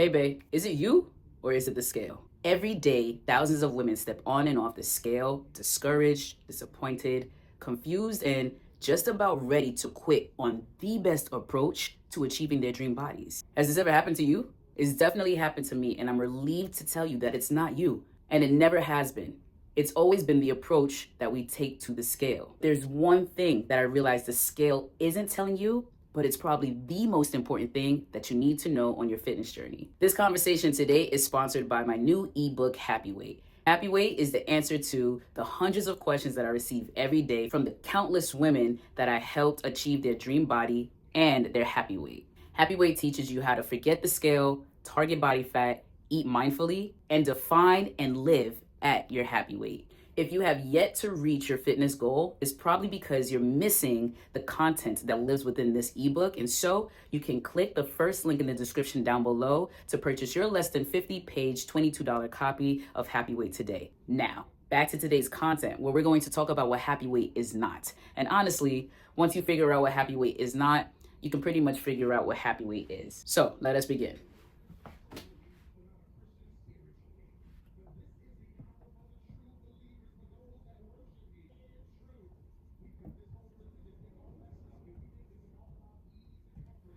Hey, babe, is it you or is it the scale? Every day, thousands of women step on and off the scale, discouraged, disappointed, confused, and just about ready to quit on the best approach to achieving their dream bodies. Has this ever happened to you? It's definitely happened to me, and I'm relieved to tell you that it's not you, and it never has been. It's always been the approach that we take to the scale. There's one thing that I realize the scale isn't telling you, but it's probably the most important thing that you need to know on your fitness journey. This conversation today is sponsored by my new ebook, Happy Weight. Happy Weight is the answer to the hundreds of questions that I receive every day from the countless women that I helped achieve their dream body and their happy weight. Happy Weight teaches you how to forget the scale, target body fat, eat mindfully, and define and live at your happy weight. If you have yet to reach your fitness goal, it's probably because you're missing the content that lives within this ebook. And so you can click the first link in the description down below to purchase your less than 50-page, $22 copy of Happy Weight today. Now, back to today's content, where we're going to talk about what happy weight is not. And honestly, once you figure out what happy weight is not, you can pretty much figure out what happy weight is. So let us begin.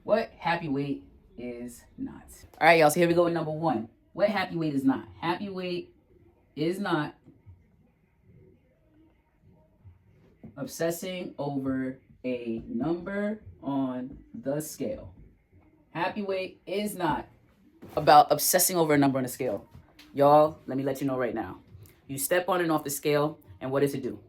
What happy weight is not. All right, y'all, so here we go with number one. What happy weight is not? Happy weight is not obsessing over a number on the scale. Happy weight is not about obsessing over a number on the scale. Y'all, let me let you know right now. You step on and off the scale, and what does it do?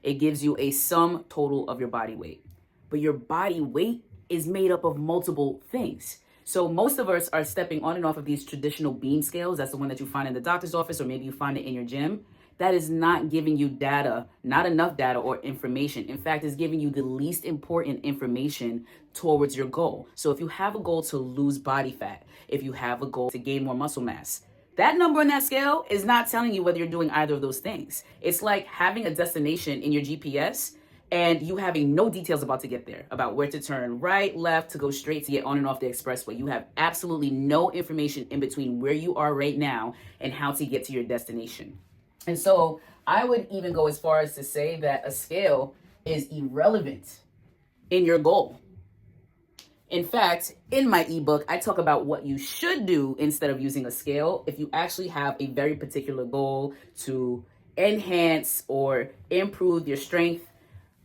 It gives you a sum total of your body weight. But your body weight is made up of multiple things. So most of us are stepping on and off of these traditional beam scales. That's the one that you find in the doctor's office, or maybe you find it in your gym. That is not giving you data, not enough data or information. In fact, it's giving you the least important information towards your goal. So if you have a goal to lose body fat, if you have a goal to gain more muscle mass, that number on that scale is not telling you whether you're doing either of those things. It's like having a destination in your GPS and you having no details about to get there, about where to turn right, left, to go straight, to get on and off the expressway. You have absolutely no information in between where you are right now and how to get to your destination. And so I would even go as far as to say that a scale is irrelevant in your goal. In fact, in my ebook, I talk about what you should do instead of using a scale if you actually have a very particular goal to enhance or improve your strength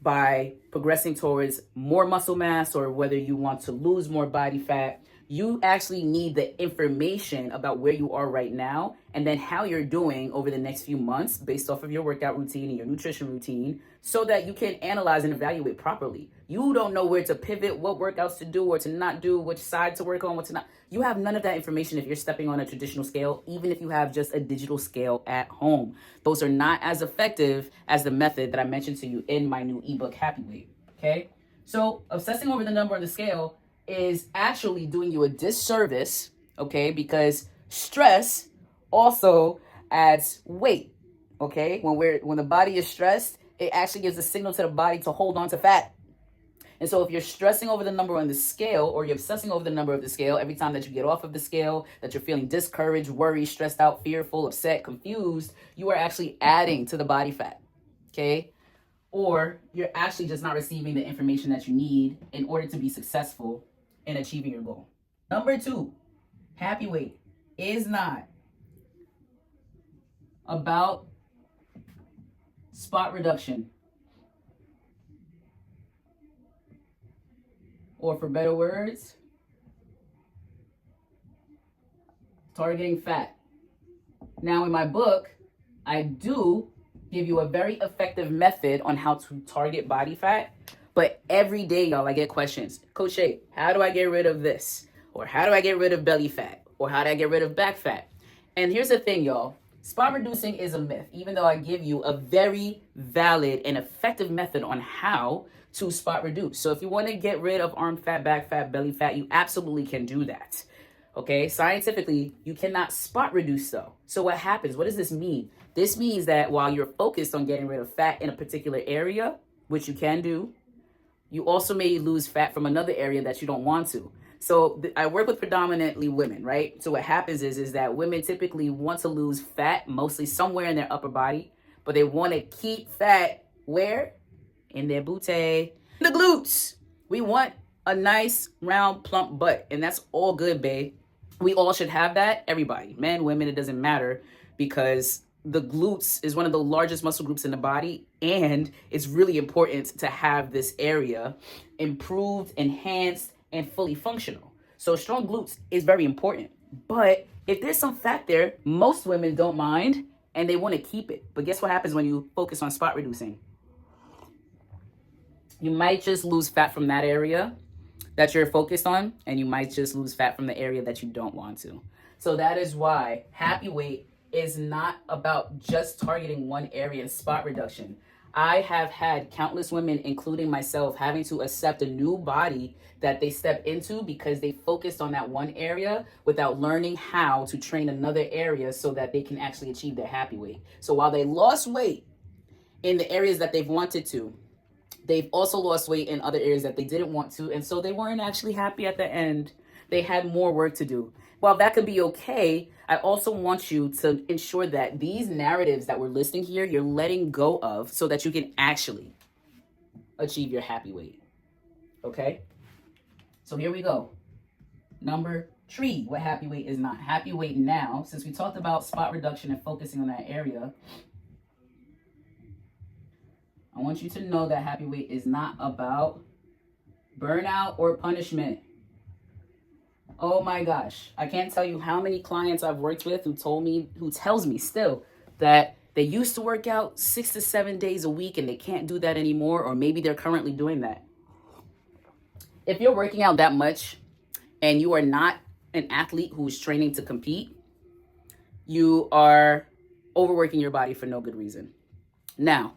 by progressing towards more muscle mass, or whether you want to lose more body fat. You actually need the information about where you are right now and then how you're doing over the next few months based off of your workout routine and your nutrition routine, so that you can analyze and evaluate properly. You don't know where to pivot, what workouts to do or to not do, which side to work on, what to not. You have none of that information if you're stepping on a traditional scale, even if you have just a digital scale at home. Those are not as effective as the method that I mentioned to you in my new ebook, Happy Weight. Okay? So obsessing over the number on the scale is actually doing you a disservice, okay? Because stress also adds weight, okay? When the body is stressed, it actually gives a signal to the body to hold on to fat. And so if you're stressing over the number on the scale, or you're obsessing over the number of the scale, every time that you get off of the scale, that you're feeling discouraged, worried, stressed out, fearful, upset, confused, you are actually adding to the body fat, okay? Or you're actually just not receiving the information that you need in order to be successful in achieving your goal. Number two, happy weight is not about spot reduction, or for better words, targeting fat. Now in my book, I do give you a very effective method on how to target body fat. But every day, y'all, I get questions. Coach Shay, how do I get rid of this? Or how do I get rid of belly fat? Or how do I get rid of back fat? And here's the thing, y'all. Spot reducing is a myth, even though I give you a very valid and effective method on how to spot reduce. So if you want to get rid of arm fat, back fat, belly fat, you absolutely can do that. Okay, scientifically, you cannot spot reduce though. So what happens? What does this mean? This means that while you're focused on getting rid of fat in a particular area, which you can do, you also may lose fat from another area that you don't want to. So I work with predominantly women, right? So what happens is that women typically want to lose fat, mostly somewhere in their upper body, but they want to keep fat where? In their booty, the glutes. We want a nice round plump butt, and that's all good, babe. We all should have that. Everybody, men, women, it doesn't matter, because the glutes is one of the largest muscle groups in the body, and it's really important to have this area improved, enhanced, and fully functional. So strong glutes is very important. But if there's some fat there, most women don't mind and they want to keep it. But guess what happens when you focus on spot reducing? You might just lose fat from that area that you're focused on, and you might just lose fat from the area that you don't want to. So that is why happy weight is not about just targeting one area and spot reduction. I have had countless women, including myself, having to accept a new body that they step into because they focused on that one area without learning how to train another area so that they can actually achieve their happy weight. So while they lost weight in the areas that they've wanted to, they've also lost weight in other areas that they didn't want to, and so they weren't actually happy at the end. They had more work to do. While that could be okay, I also want you to ensure that these narratives that we're listing here, you're letting go of so that you can actually achieve your happy weight. Okay? So here we go. Number 3, what happy weight is not. Happy weight now, since we talked about spot reduction and focusing on that area, I want you to know that happy weight is not about burnout or punishment. Oh my gosh. I can't tell you how many clients I've worked with who tells me still that they used to work out 6 to 7 days a week and they can't do that anymore, or maybe they're currently doing that. If you're working out that much and you are not an athlete who's training to compete, you are overworking your body for no good reason. Now,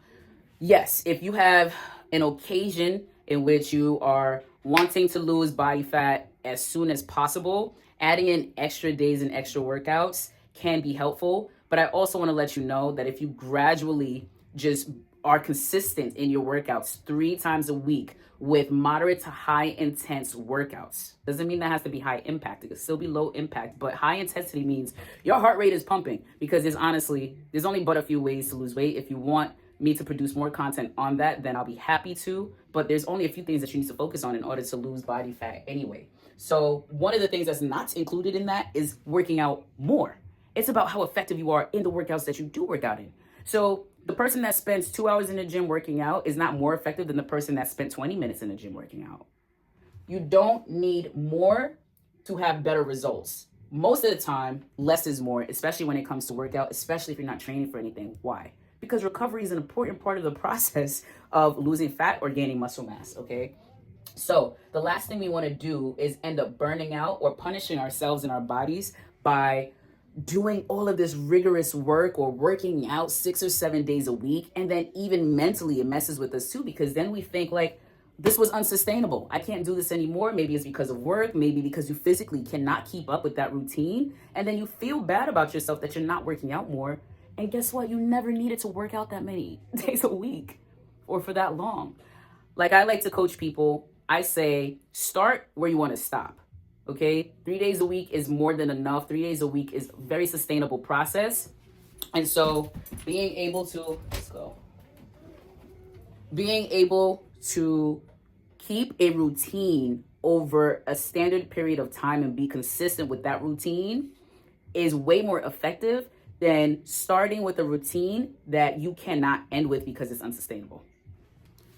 yes, if you have an occasion in which you are wanting to lose body fat as soon as possible, adding in extra days and extra workouts can be helpful. But I also want to let you know that if you gradually just are consistent in your workouts 3 times a week with moderate to high intense workouts, doesn't mean that has to be high impact. It could still be low impact, but high intensity means your heart rate is pumping, because there's only but a few ways to lose weight. If you want me to produce more content on that, then I'll be happy to, but there's only a few things that you need to focus on in order to lose body fat anyway. So one of the things that's not included in that is working out more. It's about how effective you are in the workouts that you do work out in. So the person that spends 2 hours in the gym working out is not more effective than the person that spent 20 minutes in the gym working out. You don't need more to have better results. Most of the time, less is more, especially when it comes to workout, especially if you're not training for anything. Why? Because recovery is an important part of the process of losing fat or gaining muscle mass, okay? So the last thing we want to do is end up burning out or punishing ourselves and our bodies by doing all of this rigorous work or working out 6 or 7 days a week. And then even mentally, it messes with us too, because then we think like, this was unsustainable. I can't do this anymore. Maybe it's because of work, maybe because you physically cannot keep up with that routine. And then you feel bad about yourself that you're not working out more. And guess what? You never needed to work out that many days a week or for that long. Like I like to coach people. I say, start where you want to stop. Okay? 3 days a week is more than enough. 3 days a week is a very sustainable process. And so being able to keep a routine over a standard period of time and be consistent with that routine is way more effective than starting with a routine that you cannot end with because it's unsustainable.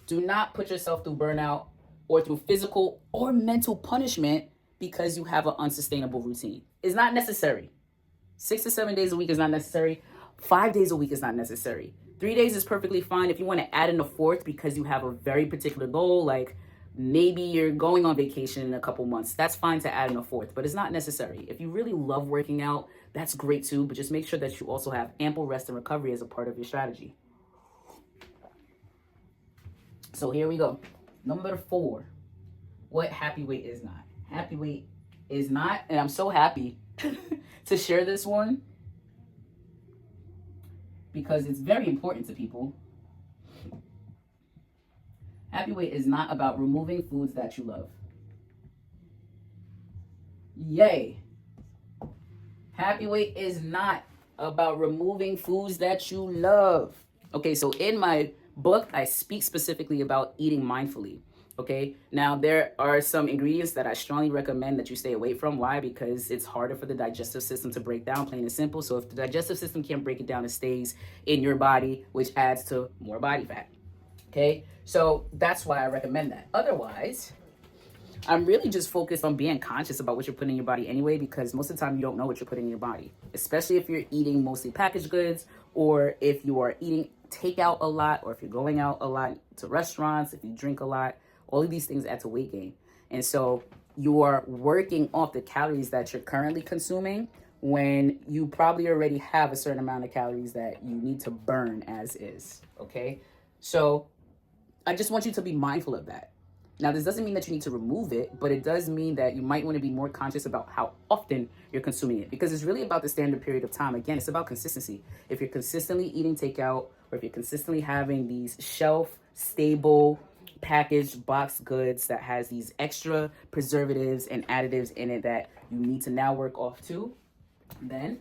Do not put yourself through burnout or through physical or mental punishment because you have an unsustainable routine. It's not necessary. 6 to 7 days a week is not necessary. 5 days a week is not necessary. 3 days is perfectly fine. If you want to add in a 4th because you have a very particular goal, like maybe you're going on vacation in a couple months, that's fine to add in a 4th, but it's not necessary. If you really love working out, that's great too, but just make sure that you also have ample rest and recovery as a part of your strategy. So here we go. Number 4, what happy weight is not. Happy weight is not, and I'm so happy to share this one because it's very important to people. Happy weight is not about removing foods that you love. Yay. Happy weight is not about removing foods that you love. Okay, so in my book, I speak specifically about eating mindfully. Okay, now there are some ingredients that I strongly recommend that you stay away from. Why? Because it's harder for the digestive system to break down, plain and simple. So if the digestive system can't break it down, it stays in your body, which adds to more body fat. Okay, so that's why I recommend that. Otherwise, I'm really just focused on being conscious about what you're putting in your body anyway, because most of the time you don't know what you're putting in your body, especially if you're eating mostly packaged goods, or if you are eating takeout a lot, or if you're going out a lot to restaurants, if you drink a lot. All of these things add to weight gain. And so you are working off the calories that you're currently consuming when you probably already have a certain amount of calories that you need to burn as is. Okay, so I just want you to be mindful of that. Now, this doesn't mean that you need to remove it, but it does mean that you might want to be more conscious about how often you're consuming it, because it's really about the standard period of time. Again, it's about consistency. If you're consistently eating takeout, or if you're consistently having these shelf stable packaged box goods that has these extra preservatives and additives in it that you need to now work off too, then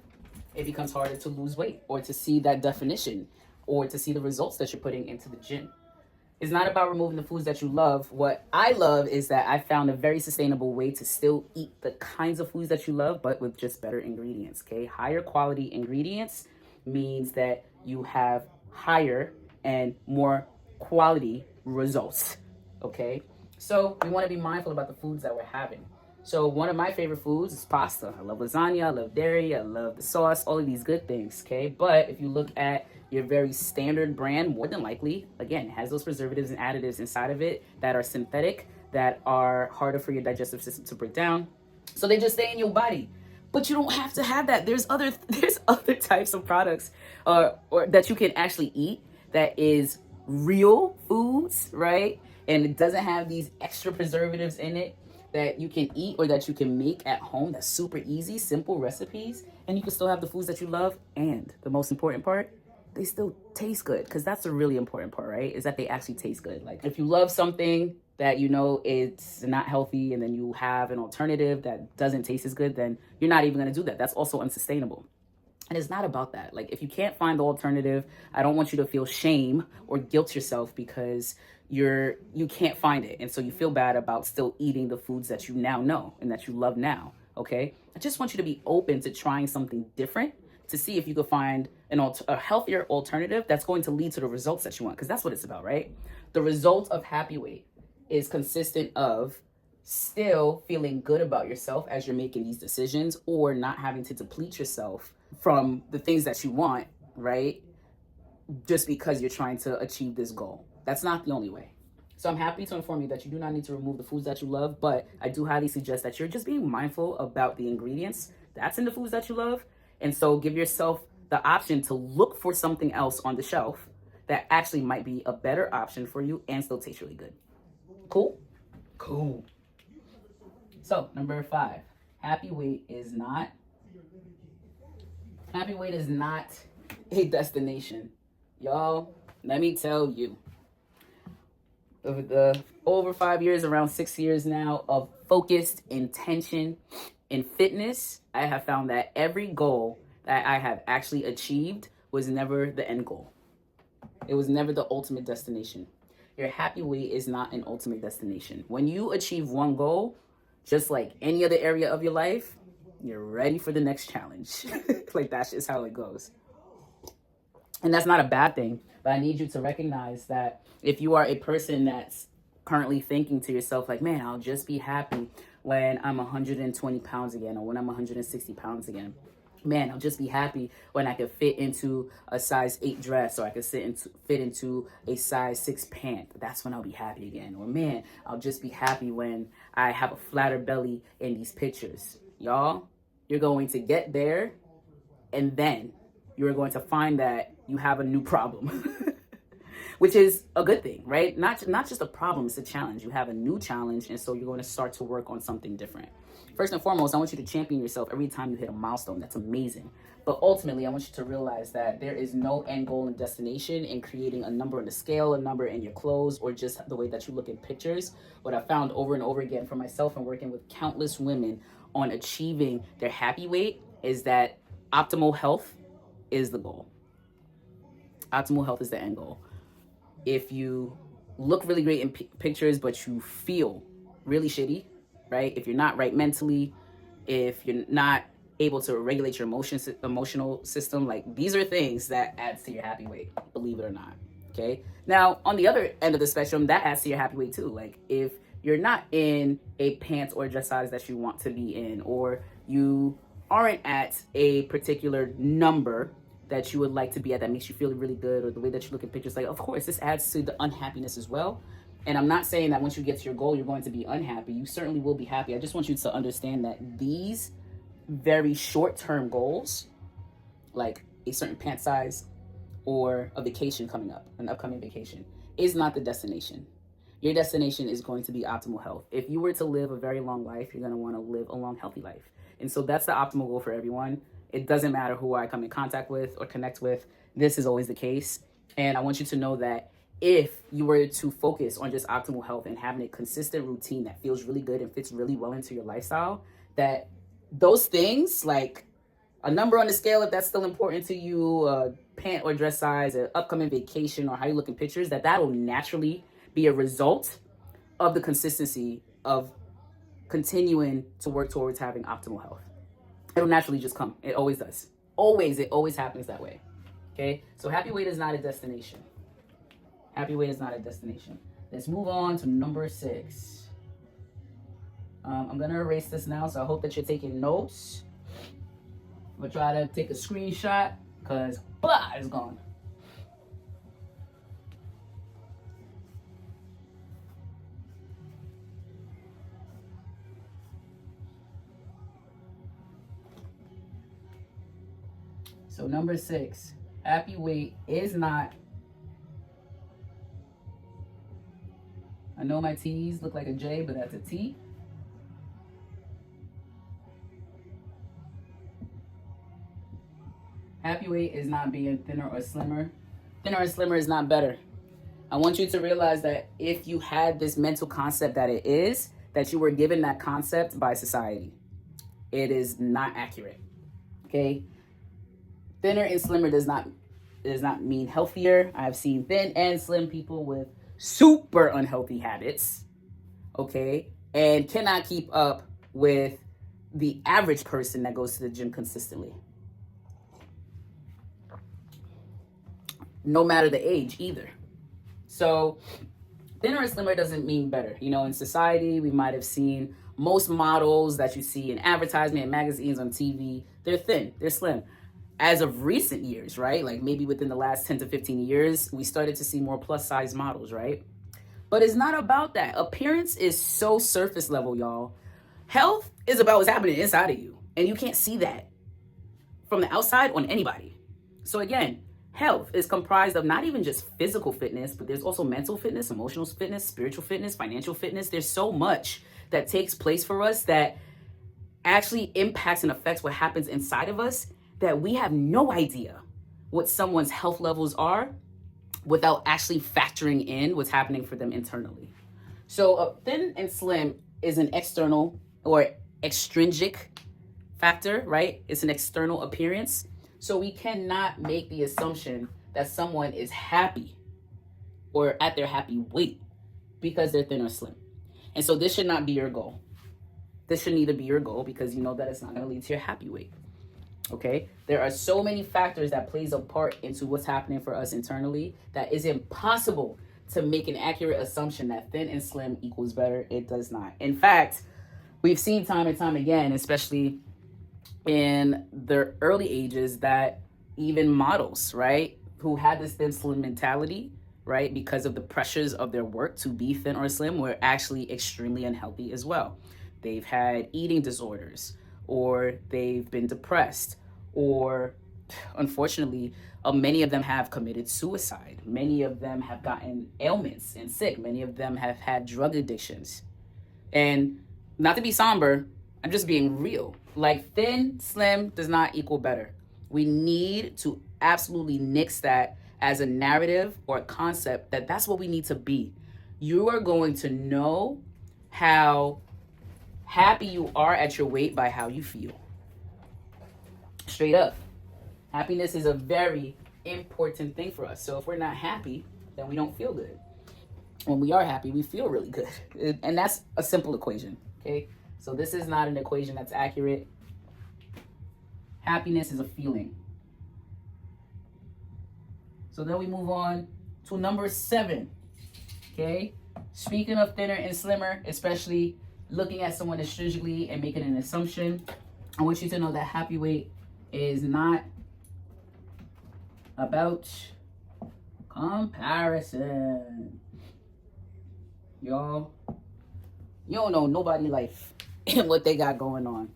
it becomes harder to lose weight, or to see that definition, or to see the results that you're putting into the gym. It's not about removing the foods that you love. What I love is that I found a very sustainable way to still eat the kinds of foods that you love, but with just better ingredients, okay? Higher quality ingredients means that you have higher and more quality results, okay? So we want to be mindful about the foods that we're having. So one of my favorite foods is pasta. I love lasagna, I love dairy, I love the sauce, all of these good things, okay? But if you look at your very standard brand, more than likely, again, has those preservatives and additives inside of it that are synthetic, that are harder for your digestive system to break down. So they just stay in your body. But you don't have to have that. There's other types of products or that you can actually eat that is real foods, right? And it doesn't have these extra preservatives in it, that you can eat or that you can make at home. That's super easy, simple recipes, and you can still have the foods that you love. And the most important part, they still taste good, because that's a really important part, right? Is that they actually taste good. Like if you love something that you know it's not healthy, and then you have an alternative that doesn't taste as good, then you're not even going to do that. That's also unsustainable. And it's not about that. Like if you can't find the alternative, I don't want you to feel shame or guilt yourself because you can't find it. And so you feel bad about still eating the foods that you now know and that you love now, okay? I just want you to be open to trying something different, to see if you could find a healthier alternative that's going to lead to the results that you want, because that's what it's about, right? The result of happy weight is consistent of still feeling good about yourself as you're making these decisions, or not having to deplete yourself from the things that you want, right? Just because you're trying to achieve this goal. That's not the only way. So I'm happy to inform you that you do not need to remove the foods that you love, but I do highly suggest that you're just being mindful about the ingredients that's in the foods that you love. And so give yourself the option to look for something else on the shelf that actually might be a better option for you and still taste really good. Cool? Cool. So number 5, happy weight is not a destination. Y'all, let me tell you, the over 5 years, around 6 years now of focused intention in fitness, I have found that every goal that I have actually achieved was never the end goal. It was never the ultimate destination. Your happy weight is not an ultimate destination. When you achieve one goal, just like any other area of your life, you're ready for the next challenge. Like that's just how it goes. And that's not a bad thing, but I need you to recognize that if you are a person that's currently thinking to yourself like, man, I'll just be happy when I'm 120 pounds again, or when I'm 160 pounds again. Man, I'll just be happy when I can fit into a size 8 dress, or I can fit into a size 6 pant. That's when I'll be happy again. Or man, I'll just be happy when I have a flatter belly in these pictures. Y'all, you're going to get there, and then you're going to find that you have a new problem. Which is a good thing, right? Not just a problem, it's a challenge. You have a new challenge, and so you're going to start to work on something different. First and foremost, I want you to champion yourself every time you hit a milestone. That's amazing. But ultimately, I want you to realize that there is no end goal and destination in creating a number on the scale, a number in your clothes, or just the way that you look in pictures. What I found over and over again for myself and working with countless women on achieving their happy weight is that optimal health is the goal. Optimal health is the end goal. If you look really great in pictures, but you feel really shitty, right? If you're not right mentally, if you're not able to regulate your emotional system, like these are things that adds to your happy weight, believe it or not. Okay. Now, on the other end of the spectrum, that adds to your happy weight too. Like if you're not in a pants or dress size that you want to be in, or you aren't at a particular number that you would like to be at that makes you feel really good, or the way that you look at pictures, like, of course, this adds to the unhappiness as well. And I'm not saying that once you get to your goal, you're going to be unhappy. You certainly will be happy. I just want you to understand that these very short-term goals, like a certain pant size or a vacation coming up, an upcoming vacation, is not the destination. Your destination is going to be optimal health. If you were to live a very long life, you're going to want to live a long, healthy life. And so that's the optimal goal for everyone. It doesn't matter who I come in contact with or connect with. This is always the case. And I want you to know that if you were to focus on just optimal health and having a consistent routine that feels really good and fits really well into your lifestyle, that those things, like a number on the scale, if that's still important to you, a pant or dress size, an upcoming vacation, or how you look in pictures, that'll naturally be a result of the consistency of continuing to work towards having optimal health. It'll naturally just come. It always does. It always happens that way. Okay? So happy weight is not a destination. Happy weight is not a destination. Let's move on to number 6. I'm going to erase this now, so I hope that you're taking notes. I'm going to try to take a screenshot because blah, it's gone. So number 6, happy weight is not. I know my T's look like a J, but that's a T. Happy weight is not being thinner or slimmer. Thinner or slimmer is not better. I want you to realize that if you had this mental concept that it is, that you were given that concept by society, it is not accurate. Okay? Thinner and slimmer does not mean healthier. I've seen thin and slim people with super unhealthy habits, okay, and cannot keep up with the average person that goes to the gym consistently. No matter the age either. So thinner or slimmer doesn't mean better. You know, in society, we might have seen most models that you see in advertisement and magazines on TV, they're thin, they're slim. As of recent years, right? Like maybe within the last 10 to 15 years, we started to see more plus size models, right? But it's not about that. Appearance is so surface level, y'all. Health is about what's happening inside of you. And you can't see that from the outside on anybody. So again, health is comprised of not even just physical fitness, but there's also mental fitness, emotional fitness, spiritual fitness, financial fitness. There's so much that takes place for us that actually impacts and affects what happens inside of us, that we have no idea what someone's health levels are without actually factoring in what's happening for them internally. So thin and slim is an external or extrinsic factor, right? It's an external appearance. So we cannot make the assumption that someone is happy or at their happy weight because they're thin or slim. And so this should not be your goal. This should neither be your goal, because you know that it's not going to lead to your happy weight. Okay, there are so many factors that plays a part into what's happening for us internally that is impossible to make an accurate assumption that thin and slim equals better. It does not. In fact, we've seen time and time again, especially in the early ages, that even models, right, who had this thin slim mentality, right, because of the pressures of their work to be thin or slim, were actually extremely unhealthy as well. They've had eating disorders, or they've been depressed, or unfortunately, many of them have committed suicide. Many of them have gotten ailments and sick. Many of them have had drug addictions. And not to be somber, I'm just being real. Like, thin, slim does not equal better. We need to absolutely nix that as a narrative or a concept that's what we need to be. You are going to know how happy you are at your weight by how you feel. Straight up. Happiness is a very important thing for us. So if we're not happy, then we don't feel good. When we are happy, we feel really good. And that's a simple equation, okay? So this is not an equation that's accurate. Happiness is a feeling. So then we move on to number 7, okay? Speaking of thinner and slimmer, especially looking at someone strategically and making an assumption, I want you to know that happy weight is not about comparison. Y'all, you don't know nobody life and what they got going on.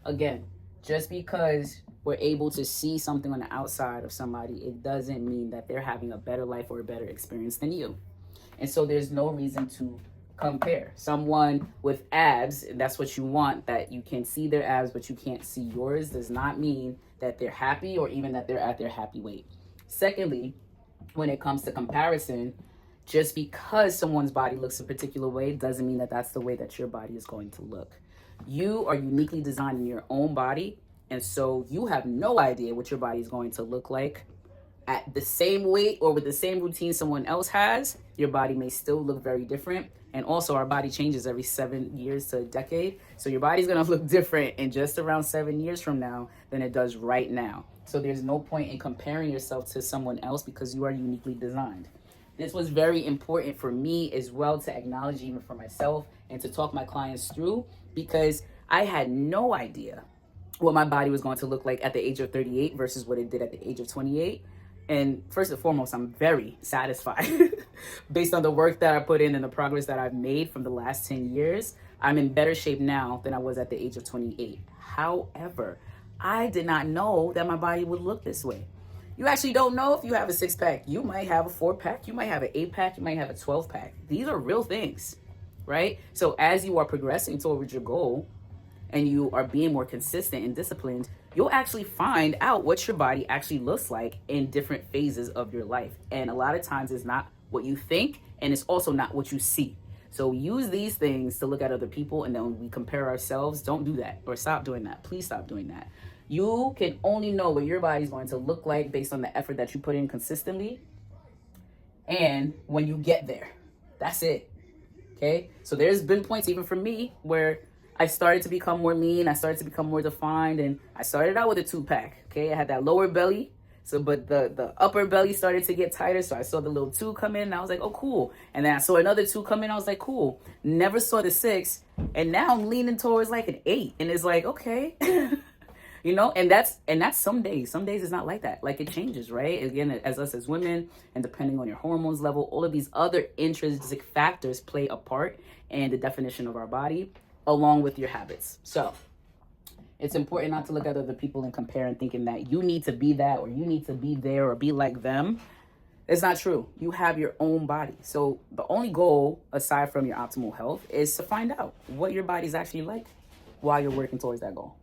Again, just because we're able to see something on the outside of somebody, it doesn't mean that they're having a better life or a better experience than you. And so there's no reason to compare. Someone with abs, that's what you want, that you can see their abs but you can't see yours, does not mean that they're happy or even that they're at their happy weight. Secondly, when it comes to comparison, just because someone's body looks a particular way doesn't mean that that's the way that your body is going to look. You are uniquely designed in your own body, and so you have no idea what your body is going to look like at the same weight or with the same routine someone else has. Your body may still look very different. And also our body changes every 7 years to a decade. So your body's gonna look different in just around 7 years from now than it does right now. So there's no point in comparing yourself to someone else because you are uniquely designed. This was very important for me as well to acknowledge, even for myself, and to talk my clients through, because I had no idea what my body was going to look like at the age of 38 versus what it did at the age of 28. And first and foremost, I'm very satisfied based on the work that I put in and the progress that I've made from the last 10 years. I'm in better shape now than I was at the age of 28. However, I did not know that my body would look this way. You actually don't know if you have a 6-pack. You might have a 4-pack. You might have an 8-pack. You might have a 12-pack. These are real things, right? So as you are progressing towards your goal and you are being more consistent and disciplined, you'll actually find out what your body actually looks like in different phases of your life. And a lot of times it's not what you think, and it's also not what you see. So use these things to look at other people, and then when we compare ourselves, don't do that, or stop doing that. Please stop doing that. You can only know what your body's going to look like based on the effort that you put in consistently and when you get there. That's it. Okay? So there's been points even for me where I started to become more lean, I started to become more defined, and I started out with a 2-pack. Okay, I had that lower belly, but the upper belly started to get tighter, so I saw the little 2 come in, and I was like, oh, cool. And then I saw another 2 come in, I was like, cool. Never saw the 6, and now I'm leaning towards like an 8, and it's like, okay. You know, and that's some days. Some days it's not like that. Like, it changes, right? Again, as us as women, and depending on your hormones level, all of these other intrinsic factors play a part in the definition of our body, along with your habits. So it's important not to look at other people and compare and thinking that you need to be that or you need to be there or be like them. It's not true. You have your own body. So the only goal, aside from your optimal health, is to find out what your body's actually like while you're working towards that goal.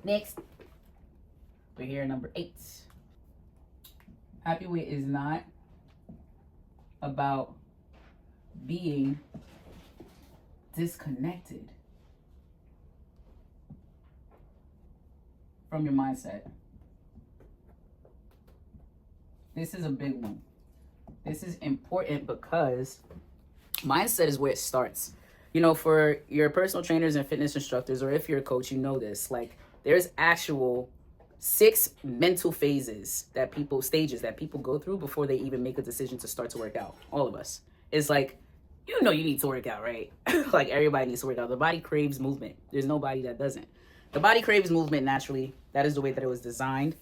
Next, we're here at number 8. Happy weight is not about being disconnected from your mindset. This is a big one. This is important because mindset is where it starts. You know, for your personal trainers and fitness instructors, or if you're a coach, you know this, like, there's actual 6 mental stages that people go through before they even make a decision to start to work out. All of us. It's like, you know you need to work out, right? Like, everybody needs to work out. The body craves movement. There's nobody that doesn't. The body craves movement naturally. That is the way that it was designed.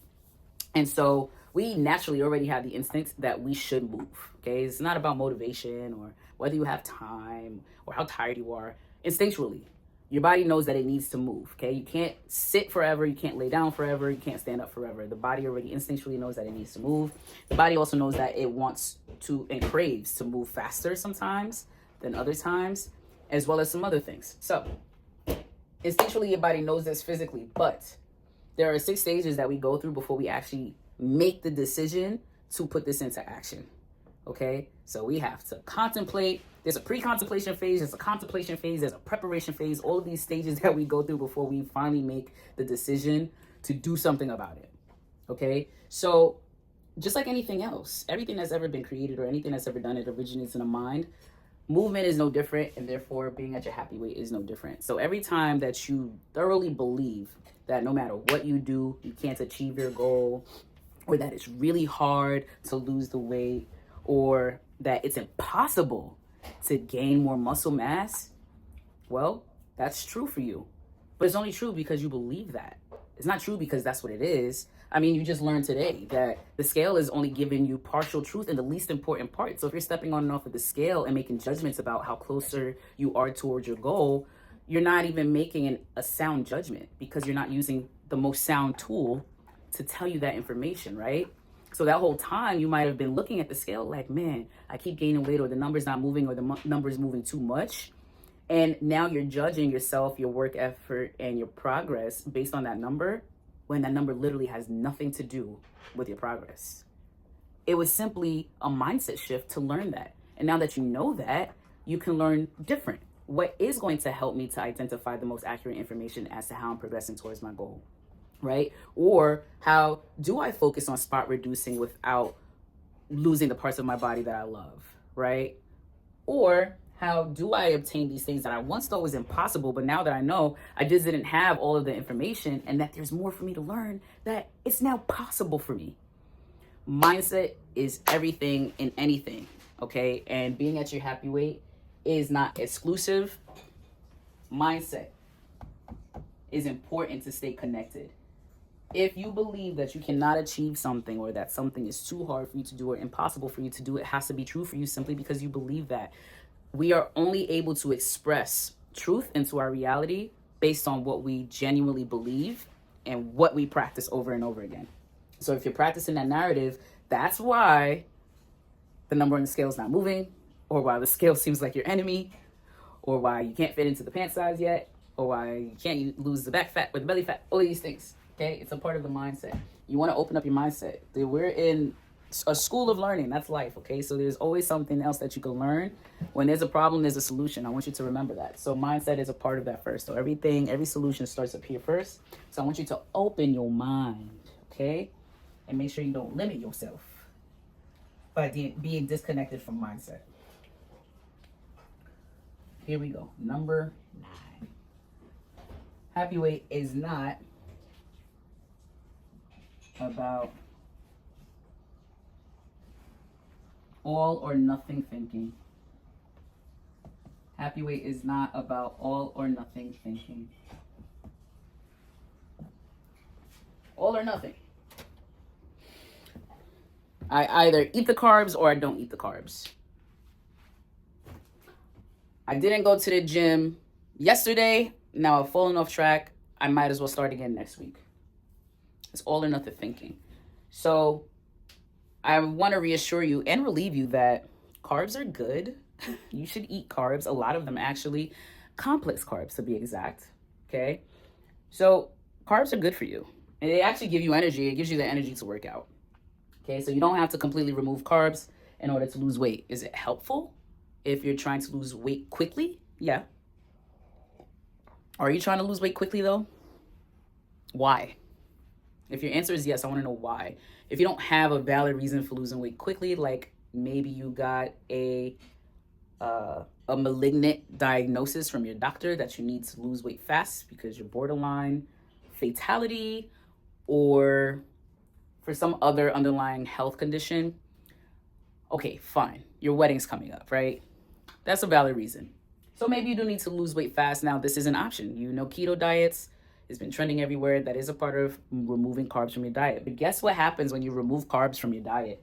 And so we naturally already have the instinct that we should move, okay? It's not about motivation or whether you have time or how tired you are. Instinctually, your body knows that it needs to move, okay? You can't sit forever. You can't lay down forever. You can't stand up forever. The body already instinctually knows that it needs to move. The body also knows that it wants to and craves to move faster sometimes than other times, as well as some other things. So instinctually, your body knows this physically, but there are 6 stages that we go through before we actually make the decision to put this into action, okay? So we have to contemplate, There's a pre-contemplation phase, there's a contemplation phase, there's a preparation phase, all of these stages that we go through before we finally make the decision to do something about it. Okay? So just like anything else, everything that's ever been created or anything that's ever done, it originates in the mind. Movement is no different, and therefore being at your happy weight is no different. So every time that you thoroughly believe that no matter what you do, you can't achieve your goal, or that it's really hard to lose the weight, or that it's impossible to gain more muscle mass, well, that's true for you. But it's only true because you believe that. It's not true because that's what it is. I mean, you just learned today that the scale is only giving you partial truth in the least important part. So if you're stepping on and off of the scale and making judgments about how closer you are towards your goal, you're not even making a sound judgment because you're not using the most sound tool to tell you that information, right? So that whole time you might have been looking at the scale like, man, I keep gaining weight, or the number's not moving, or the number's moving too much. And now you're judging yourself, your work effort, and your progress based on that number, when that number literally has nothing to do with your progress. It was simply a mindset shift to learn that. And now that you know that, you can learn different. What is going to help me to identify the most accurate information as to how I'm progressing towards my goal, right? Or how do I focus on spot reducing without losing the parts of my body that I love, right? Or how do I obtain these things that I once thought was impossible, but now that I know, I just didn't have all of the information, and that there's more for me to learn, that it's now possible for me. Mindset is everything in anything, okay? And being at your happy weight is not exclusive. Mindset is important to stay connected. If you believe that you cannot achieve something, or that something is too hard for you to do or impossible for you to do, it has to be true for you simply because you believe that. We are only able to express truth into our reality based on what we genuinely believe and what we practice over and over again. So if you're practicing that narrative, that's why the number on the scale is not moving, or why the scale seems like your enemy, or why you can't fit into the pant size yet, or why you can't lose the back fat or the belly fat, all these things. Okay, it's a part of the mindset. You want to open up your mindset. We're in a school of learning. That's life. Okay, so there's always something else that you can learn. When there's a problem, there's a solution. I want you to remember that. So mindset is a part of that first. So every solution starts up here first. So I want you to open your mind, okay, and make sure you don't limit yourself by being disconnected from mindset. Here we go. Number 9. Happy weight is not about all or nothing thinking. Happy weight is not about all or nothing thinking. All or nothing. I either eat the carbs or I don't eat the carbs. I didn't go to the gym yesterday. Now I've fallen off track. I might as well start again next week. It's all or nothing thinking. So I want to reassure you and relieve you that carbs are good. You should eat carbs, a lot of them actually, complex carbs to be exact, okay? So carbs are good for you. And they actually give you energy. It gives you the energy to work out, okay? So you don't have to completely remove carbs in order to lose weight. Is it helpful if you're trying to lose weight quickly? Yeah. Are you trying to lose weight quickly though? Why? If your answer is yes, I want to know why. If you don't have a valid reason for losing weight quickly, like maybe you got a malignant diagnosis from your doctor that you need to lose weight fast because you're borderline fatality, or for some other underlying health condition, okay, fine. Your wedding's coming up, right? That's a valid reason. So maybe you do need to lose weight fast. Now, this is an option. You know, keto diets, it's been trending everywhere. That is a part of removing carbs from your diet. But guess what happens when you remove carbs from your diet?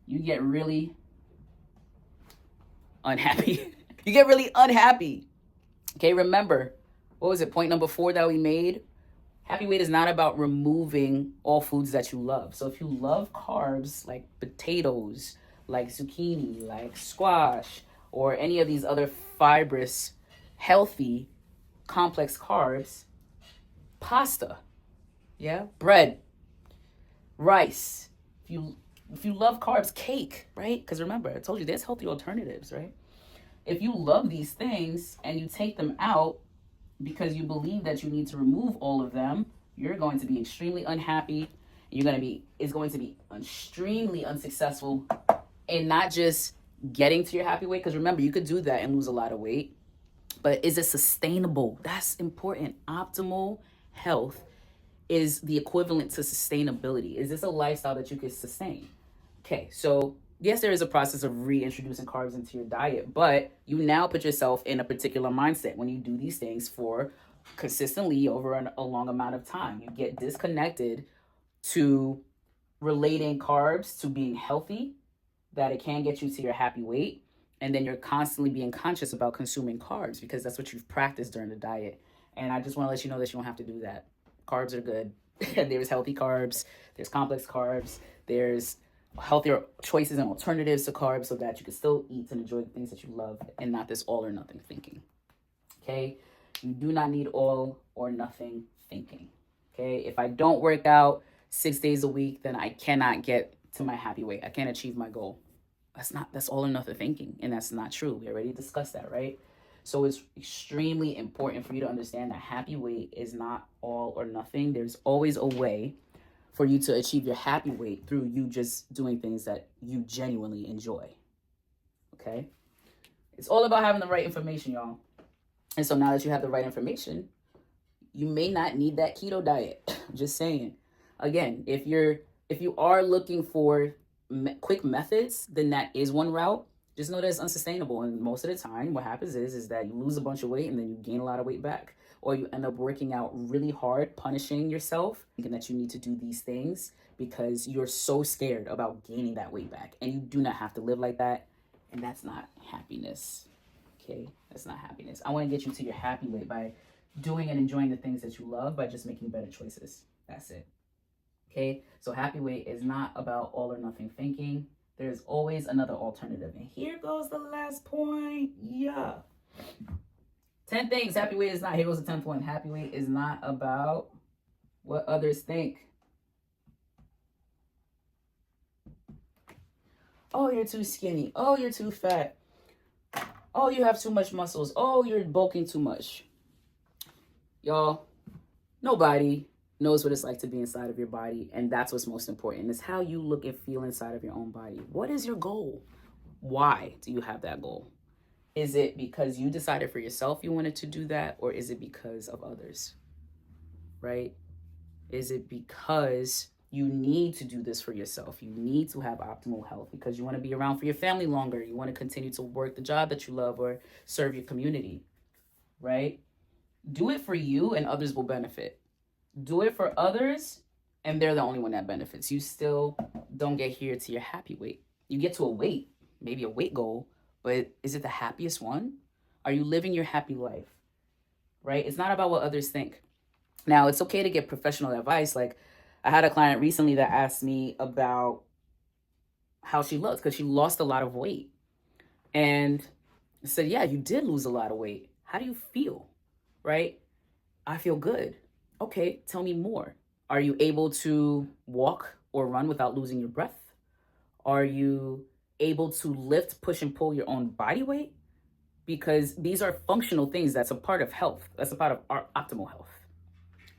You get really unhappy. You get really unhappy. Okay, remember, what was it? Point number 4 that we made? Happy weight is not about removing all foods that you love. So if you love carbs like potatoes, like zucchini, like squash, or any of these other fibrous, healthy, complex carbs, pasta, yeah, bread, rice. If you If you love carbs, cake, right? Because remember, I told you there's healthy alternatives, right? If you love these things and you take them out because you believe that you need to remove all of them, you're going to be extremely unhappy. It's going to be extremely unsuccessful in not just getting to your happy weight. Because remember, you could do that and lose a lot of weight, but is it sustainable? That's important. Optimal health is the equivalent to sustainability. Is this a lifestyle that you can sustain? Okay, so yes, there is a process of reintroducing carbs into your diet, but you now put yourself in a particular mindset when you do these things for consistently over a long amount of time. You get disconnected to relating carbs to being healthy, that it can get you to your happy weight. And then you're constantly being conscious about consuming carbs because that's what you've practiced during the diet. And I just want to let you know that you don't have to do that. Carbs are good. There's healthy carbs, there's complex carbs, there's healthier choices and alternatives to carbs so that you can still eat and enjoy the things that you love and not this all or nothing thinking. Okay? You do not need all or nothing thinking. Okay? If I don't work out 6 days a week, then I cannot get to my happy weight. I can't achieve my goal. That's all or nothing thinking. And that's not true. We already discussed that, right? So it's extremely important for you to understand that happy weight is not all or nothing. There's always a way for you to achieve your happy weight through you just doing things that you genuinely enjoy. Okay? It's all about having the right information, y'all. And so now that you have the right information, you may not need that keto diet. Just saying. Again, if you are looking for quick methods, then that is one route. Just know that it's unsustainable. And most of the time, what happens is that you lose a bunch of weight and then you gain a lot of weight back. Or you end up working out really hard, punishing yourself, thinking that you need to do these things because you're so scared about gaining that weight back. And you do not have to live like that. And that's not happiness. Okay? That's not happiness. I want to get you to your happy weight by doing and enjoying the things that you love, by just making better choices. That's it. Okay? So happy weight is not about all or nothing thinking. There's always another alternative. And here goes the last point. Yeah. 10 things happy weight is not. Here goes the 10th one. Happy weight is not about what others think. Oh, you're too skinny. Oh, you're too fat. Oh, you have too much muscles. Oh, you're bulking too much. Y'all, nobody knows what it's like to be inside of your body, and that's what's most important. It's how you look and feel inside of your own body. What is your goal? Why do you have that goal? Is it because you decided for yourself you wanted to do that, or is it because of others? Right? Is it because you need to do this for yourself? You need to have optimal health because you want to be around for your family longer. You want to continue to work the job that you love or serve your community, right? Do it for you and others will benefit. Do it for others and they're the only one that benefits. You still don't get here to your happy weight. You get to a weight, maybe a weight goal, but is it the happiest one? Are you living your happy life? Right? It's not about what others think. Now, it's okay to get professional advice. Like, I had a client recently that asked me about how she looks because she lost a lot of weight. And I said, yeah, you did lose a lot of weight. How do you feel? Right? I feel good. Okay, tell me more. Are you able to walk or run without losing your breath? Are you able to lift, push, and pull your own body weight? Because these are functional things that's a part of health. That's a part of our optimal health.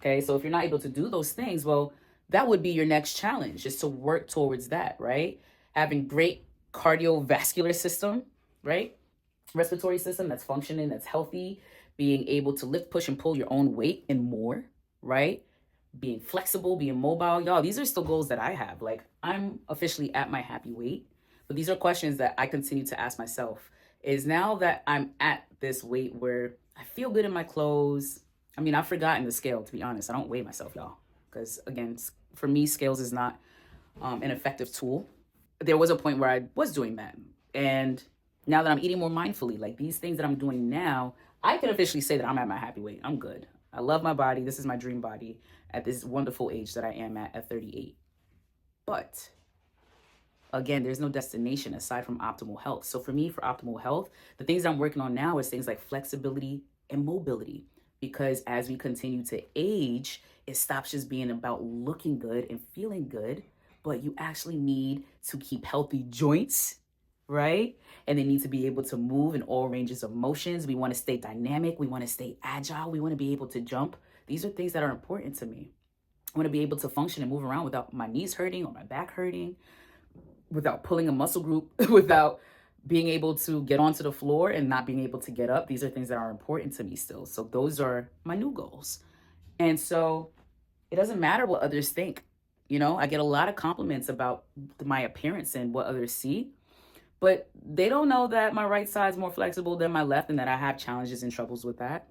Okay, so if you're not able to do those things, well, that would be your next challenge, is to work towards that, right? Having great cardiovascular system, right? Respiratory system that's functioning, that's healthy, being able to lift, push, and pull your own weight and more, right? Being flexible, being mobile. Y'all, these are still goals that I have. Like, I'm officially at my happy weight, but these are questions that I continue to ask myself. Is now that I'm at this weight where I feel good in my clothes. I mean, I've forgotten the scale, to be honest. I don't weigh myself, y'all. Because, again, for me, scales is not an effective tool. There was a point where I was doing that. And now that I'm eating more mindfully, like these things that I'm doing now, I can officially say that I'm at my happy weight. I'm good. I love my body. This is my dream body at this wonderful age that I am at 38. But again, there's no destination aside from optimal health. So for me, for optimal health, the things I'm working on now is things like flexibility and mobility. Because as we continue to age, it stops just being about looking good and feeling good, but you actually need to keep healthy joints, right? And they need to be able to move in all ranges of motions. We want to stay dynamic. We want to stay agile. We want to be able to jump. These are things that are important to me. I want to be able to function and move around without my knees hurting or my back hurting, without pulling a muscle group, without being able to get onto the floor and not being able to get up. These are things that are important to me still. So those are my new goals. And so it doesn't matter what others think. You know, I get a lot of compliments about my appearance and what others see, but they don't know that my right side is more flexible than my left and that I have challenges and troubles with that,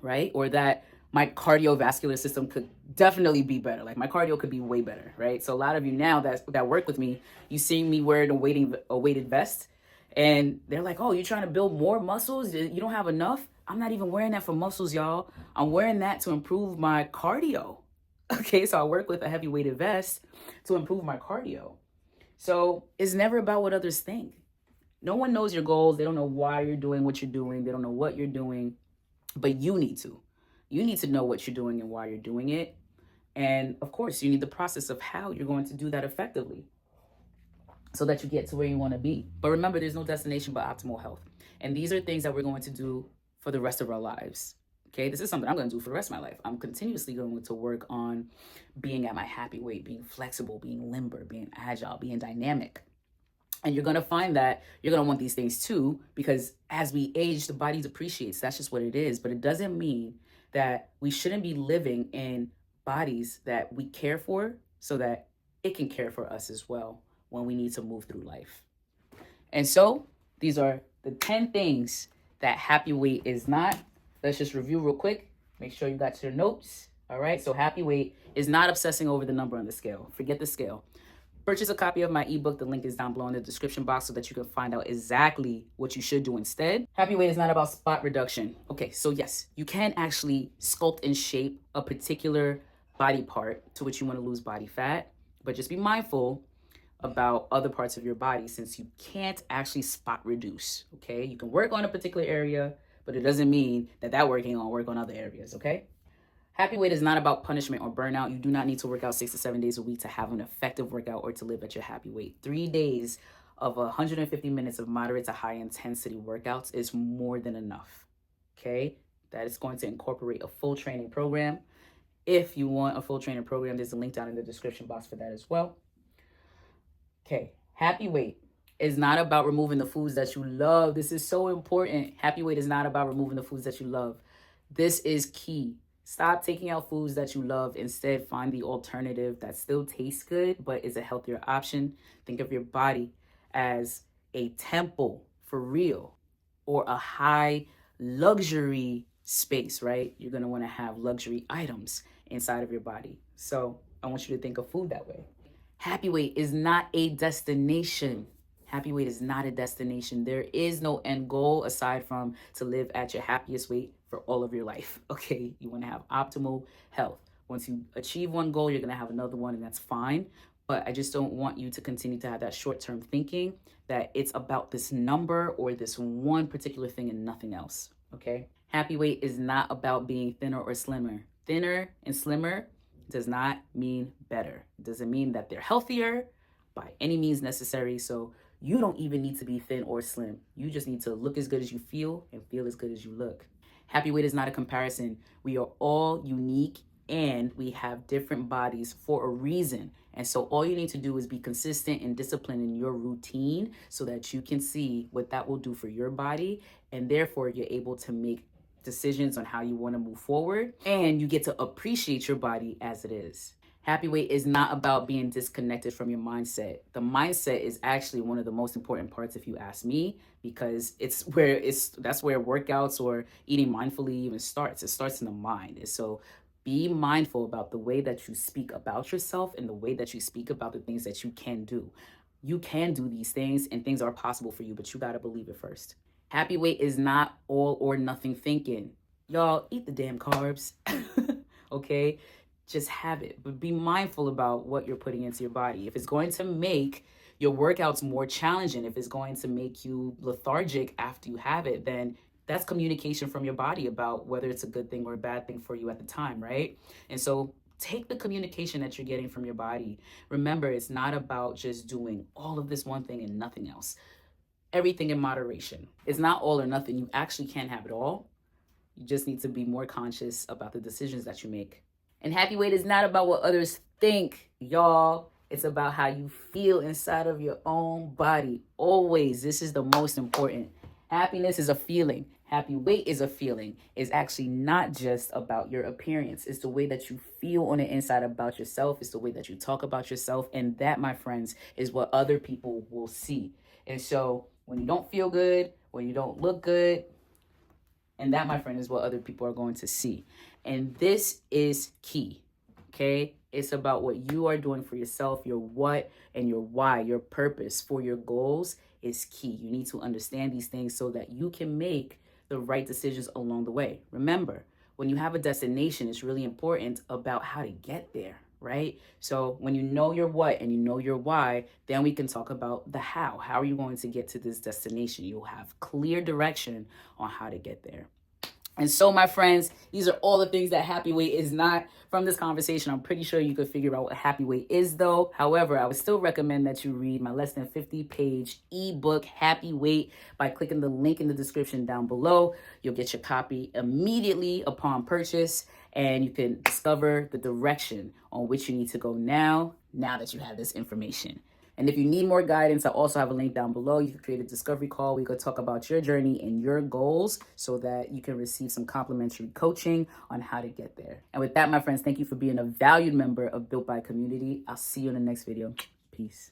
right? Or that my cardiovascular system could definitely be better. Like my cardio could be way better, right? So a lot of you now that work with me, you see me wearing a weighted vest, and they're like, "Oh, you're trying to build more muscles? You don't have enough?" I'm not even wearing that for muscles, y'all. I'm wearing that to improve my cardio. Okay, so I work with a heavy weighted vest to improve my cardio. So it's never about what others think. No one knows your goals. They don't know why you're doing what you're doing. They don't know what you're doing, but you need to. You need to know what you're doing and why you're doing it. And of course, you need the process of how you're going to do that effectively so that you get to where you want to be. But remember, there's no destination but optimal health. And these are things that we're going to do for the rest of our lives. Okay, this is something I'm going to do for the rest of my life. I'm continuously going to work on being at my happy weight, being flexible, being limber, being agile, being dynamic. And you're going to find that you're going to want these things too, because as we age, the body depreciates. That's just what it is. But it doesn't mean that we shouldn't be living in bodies that we care for so that it can care for us as well when we need to move through life. And so these are the 10 things that happy weight is not. Let's just review real quick. Make sure you got your notes. All right. So happy weight is not obsessing over the number on the scale. Forget the scale. Purchase a copy of my ebook. The link is down below in the description box so that you can find out exactly what you should do instead. Happy weight is not about spot reduction. Okay, so yes, you can actually sculpt and shape a particular body part to which you want to lose body fat, but just be mindful about other parts of your body since you can't actually spot reduce, okay? You can work on a particular area, but it doesn't mean that work ain't gonna work on other areas, okay? Happy weight is not about punishment or burnout. You do not need to work out 6 to 7 days a week to have an effective workout or to live at your happy weight. 3 days of 150 minutes of moderate to high intensity workouts is more than enough, okay? That is going to incorporate a full training program. If you want a full training program, there's a link down in the description box for that as well. Okay, happy weight is not about removing the foods that you love. This is so important. Happy weight is not about removing the foods that you love. This is key. Stop taking out foods that you love. Instead, find the alternative that still tastes good, but is a healthier option. Think of your body as a temple for real, or a high luxury space, right? You're going to want to have luxury items inside of your body. So I want you to think of food that way. Happy weight is not a destination. Happy weight is not a destination. There is no end goal aside from to live at your happiest weight for all of your life, okay? You want to have optimal health. Once you achieve one goal, you're going to have another one, and that's fine. But I just don't want you to continue to have that short-term thinking that it's about this number or this one particular thing and nothing else, okay? Happy weight is not about being thinner or slimmer. Thinner and slimmer does not mean better. It doesn't mean that they're healthier by any means necessary. So you don't even need to be thin or slim. You just need to look as good as you feel and feel as good as you look. Happy weight is not a comparison. We are all unique and we have different bodies for a reason. And so all you need to do is be consistent and disciplined in your routine so that you can see what that will do for your body. And therefore you're able to make decisions on how you want to move forward, and you get to appreciate your body as it is. Happy weight is not about being disconnected from your mindset. The mindset is actually one of the most important parts, if you ask me, because that's where workouts or eating mindfully even starts. It starts in the mind. And so be mindful about the way that you speak about yourself and the way that you speak about the things that you can do. You can do these things and things are possible for you, but you got to believe it first. Happy weight is not all or nothing thinking. Y'all, eat the damn carbs, okay? Just have it, but be mindful about what you're putting into your body. If it's going to make your workouts more challenging, if it's going to make you lethargic after you have it, then that's communication from your body about whether it's a good thing or a bad thing for you at the time, right? And so take the communication that you're getting from your body. Remember, it's not about just doing all of this one thing and nothing else. Everything in moderation. It's not all or nothing. You actually can't have it all. You just need to be more conscious about the decisions that you make. And happy weight is not about what others think, y'all. It's about how you feel inside of your own body. Always. This is the most important. Happiness is a feeling. Happy weight is a feeling. It's actually not just about your appearance. It's the way that you feel on the inside about yourself. It's the way that you talk about yourself. And that, my friends, is what other people will see. And so when you don't feel good, when you don't look good, and that, my friend, is what other people are going to see. And this is key, okay? It's about what you are doing for yourself, your what and your why, your purpose for your goals is key. You need to understand these things so that you can make the right decisions along the way. Remember, when you have a destination, it's really important about how to get there, right? So when you know your what and you know your why, then we can talk about the how. How are you going to get to this destination? You'll have clear direction on how to get there. And so, my friends, these are all the things that happy weight is not. From this conversation, I'm pretty sure you could figure out what happy weight is, though. However, I would still recommend that you read my less than 50-page ebook, Happy Weight, by clicking the link in the description down below. You'll get your copy immediately upon purchase, and you can discover the direction on which you need to go now that you have this information. And if you need more guidance, I also have a link down below. You can create a discovery call. We could talk about your journey and your goals so that you can receive some complimentary coaching on how to get there. And with that, my friends, thank you for being a valued member of Built by Community. I'll see you in the next video. Peace.